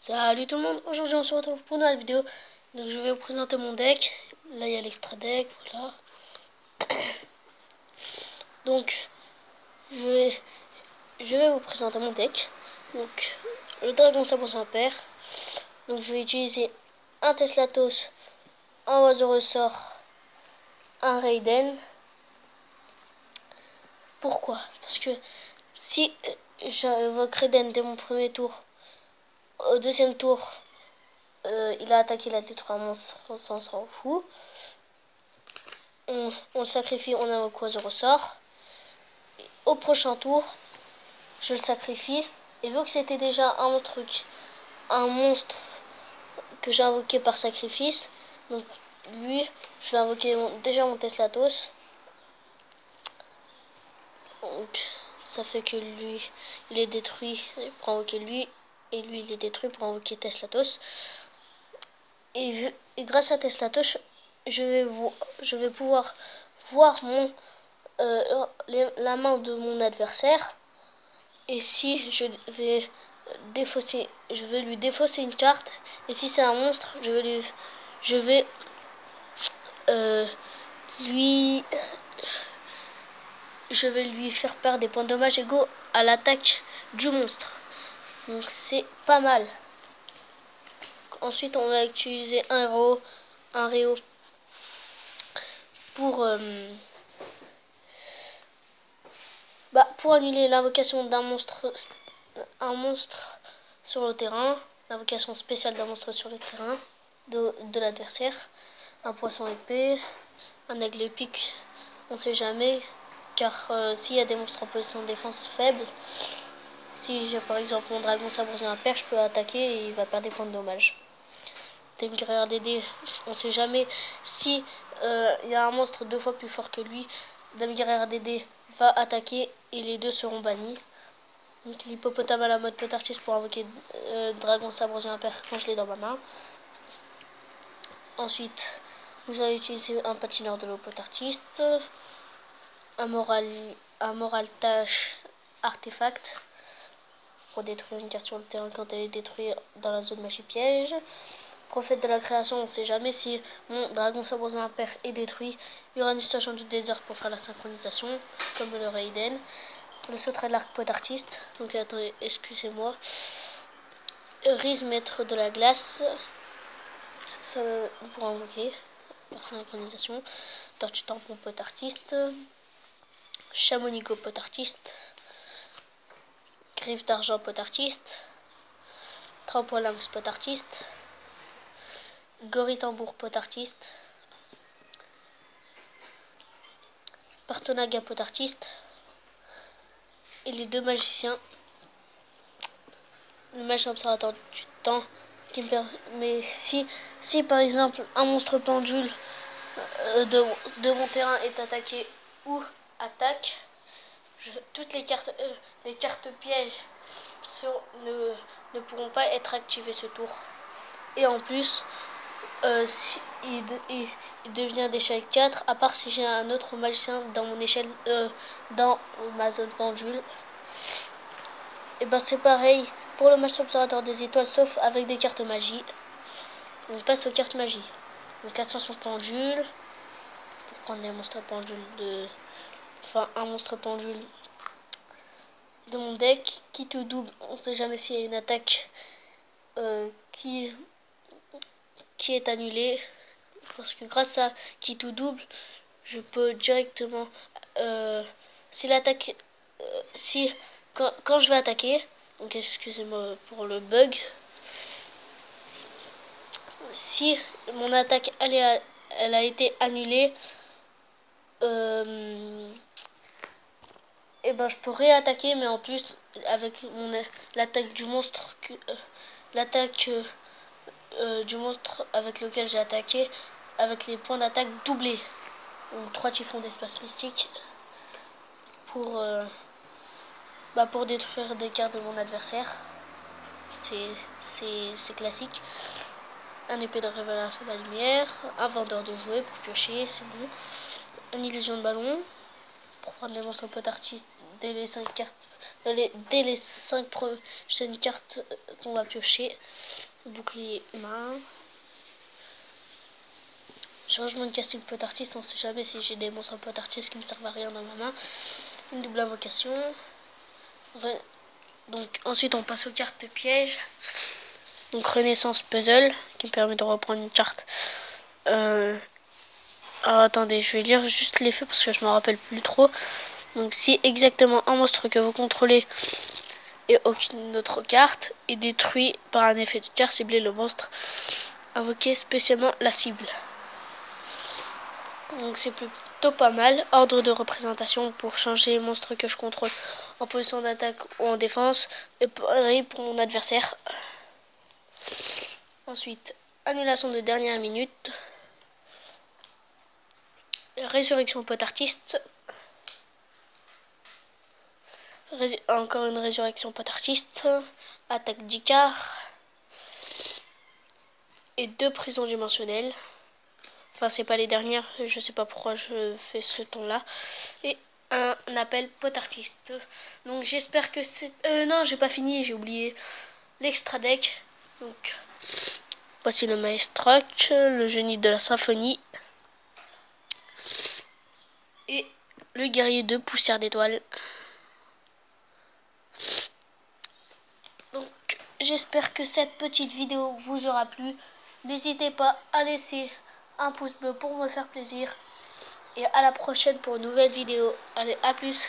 Salut tout le monde, aujourd'hui on se retrouve pour une nouvelle vidéo. Donc je vais vous présenter mon deck. Là il y a l'extra deck, voilà. Donc je vais vous présenter mon deck. Donc le dragon sabre son père. Donc je vais utiliser un Teslatos, un oiseau ressort, un Raiden. Pourquoi? Parce que si j'invoque Raiden dès mon premier tour, au deuxième tour il a attaqué, il a détruit un monstre, on s'en fout. On le sacrifie, on invoque oiseau ressort. Et au prochain tour, je le sacrifie. Et vu que c'était déjà un monstre que j'ai invoqué par sacrifice, donc lui, je vais invoquer déjà mon Teslatos. Donc ça fait que lui, il est détruit pour invoquer lui, et lui, il est détruit pour invoquer Teslatos. Et grâce à Teslatos, je vais pouvoir voir la main de mon adversaire. Et si je vais lui défausser une carte. Et si c'est un monstre, je vais lui faire perdre des points de dommage égaux à l'attaque du monstre. Donc c'est pas mal. Ensuite on va utiliser un Réo pour annuler l'invocation d'un monstre, sur le terrain, l'invocation spéciale d'un monstre sur le terrain de l'adversaire, un poisson épée, un aigle épique, on sait jamais, car s'il y a des monstres en position de défense faible, si j'ai par exemple mon dragon sabre et un père, je peux attaquer et il va perdre des points de dommage. Demi guerrière DD, on sait jamais si il y a un monstre 2 fois plus fort que lui, Demi guerrière DD va attaquer et les deux seront bannis. Donc l'hippopotame à la mode potartiste pour invoquer dragon sabre et un père quand je l'ai dans ma main. Ensuite, vous allez utiliser un patineur de l'eau potartiste, un moral tâche artefact pour détruire une carte sur le terrain quand elle est détruite dans la zone magie piège. Prophète de la création, on ne sait jamais si mon dragon sabre et un père est détruit. Uranus sachant du désert pour faire la synchronisation, comme le Raiden. Le sauterelle de l'arc potartiste, donc attendez, excusez-moi. Riz maître de la glace, ça pour invoquer par synchronisation. Tortue tampon potartiste, Chamonico potartiste, Griffe d'argent potartiste, Trampolinx potartiste, Goritambour potartiste, Partonaga potartiste, et les deux magiciens. Le magicien observateur du temps qui me permet, si par exemple un monstre pendule de mon terrain est attaqué ou attaque, toutes les cartes pièges ne pourront pas être activées ce tour. Et en plus, si il devient d'échelle 4, à part si j'ai un autre magicien dans mon échelle, dans ma zone pendule. Et ben c'est pareil pour le magicien observateur des étoiles, sauf avec des cartes magie. On passe aux cartes magie. Donc ascension pendule, pour prendre des monstres pendules un monstre pendule de mon deck. Qui tout double, on sait jamais s'il y a une attaque qui est annulée, parce que grâce à qui tout double, je peux directement si l'attaque quand je vais attaquer, donc excusez-moi pour le bug, si mon attaque elle a été annulée, et ben je peux réattaquer, mais en plus avec l'attaque du monstre du monstre avec lequel j'ai attaqué, avec les points d'attaque doublés. Donc 3 typhons d'espace mystique pour détruire des cartes de mon adversaire. C'est classique. Un épée de révélation de la lumière, un vendeur de jouets pour piocher, c'est bon. Une illusion de ballon pour prendre des monstres potartistes dès les 5 cartes dès les 5 prochaines cartes qu'on va piocher. Bouclier humain. Changement de casting pot artiste, on sait jamais si j'ai des monstres pot artiste qui ne servent à rien dans ma main. Une double invocation. Donc ensuite on passe aux cartes pièges. Donc Renaissance Puzzle qui me permet de reprendre une carte. Alors attendez, je vais lire juste l'effet parce que je me rappelle plus trop. Donc si exactement un monstre que vous contrôlez et aucune autre carte est détruit par un effet de carte, ciblez le monstre. Invoquez spécialement la cible. Donc c'est plutôt pas mal. Ordre de représentation pour changer les monstres que je contrôle en position d'attaque ou en défense. Et pareil pour mon adversaire. Ensuite, annulation de dernière minute. Résurrection pot artiste. Encore une résurrection pot artiste. Attaque d'Icar. Et 2 prisons dimensionnelles. Enfin, c'est pas les dernières, je sais pas pourquoi je fais ce ton là. Et un appel pot artiste. Donc j'espère que c'est... non, j'ai pas fini, j'ai oublié l'extra deck. Donc voici le Maestroc, le génie de la symphonie. Et le guerrier de poussière d'étoiles. Donc j'espère que cette petite vidéo vous aura plu. N'hésitez pas à laisser un pouce bleu pour me faire plaisir. Et à la prochaine pour une nouvelle vidéo. Allez, à plus.